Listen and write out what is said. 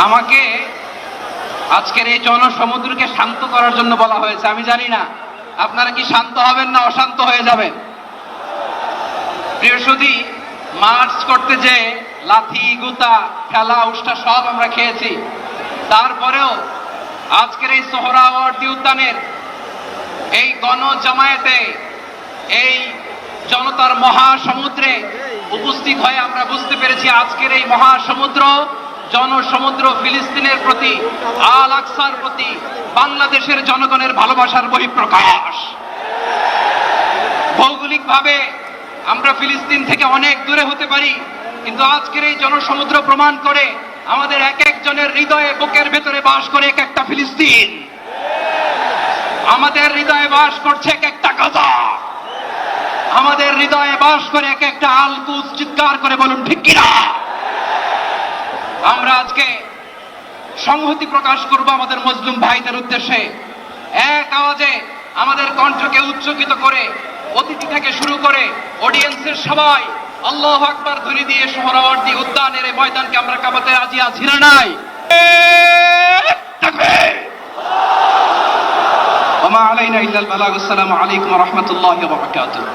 আমাকে আজকের এই জনসমুদ্রকে শান্ত করার জন্য বলা হয়েছে। আমি জানি না আপনারা কি শান্ত হবেন না অশান্ত হয়ে যাবেন। প্রিয় সুধী, মার্চ করতে যে লাথি গুতা খেলা উষ্টা সব আমরা খেয়েছি, তারপরেও আজকের এই সোহরাওয়ার্দী উদ্যানের এই গণজামায়াতে এই জনতার মহাসমুদ্রে উপস্থিত হয়ে আমরা বুঝতে পেরেছি আজকের এই মহাসমুদ্র জনসমুদ্র ফিলিস্তিনের প্রতি, আল আকসার প্রতি বাংলাদেশের জনগণের ভালোবাসার বহিঃপ্রকাশ। ভৌগোলিকভাবে আমরা ফিলিস্তিন থেকে অনেক দূরে হতে পারি, কিন্তু আজকের এই জনসমুদ্র প্রমাণ করে আমাদের এক একজনের হৃদয়ে বুকের ভেতরে বাস করে এক একটা ফিলিস্তিন। আমাদের হৃদয়ে বাস করছে এক একটা গাজা, আমাদের হৃদয়ে বাস করে এক একটা আল কুদস। চিৎকার করে বলুন ঠিক কিনা। আমরা আজকে সংহতি প্রকাশ করব আমাদের মুসলিম ভাইদের উদ্দেশ্যে। এক আওয়াজে আমাদের কণ্ঠকে উচ্চকিত করে অতিথি থেকে শুরু করে অডিয়েন্সের সবাই আল্লাহু আকবার ধ্বনি দিয়ে সোহরাওয়ার্দী উদ্যানের এই ময়দানকে আমরা কাঁপাতে রাজি আছি না নাই? ওয়া মা আলাইনা ইল্লাল বালাগ। আসসালামু আলাইকুম ওয়া রাহমাতুল্লাহি ওয়া বারাকাতুহু।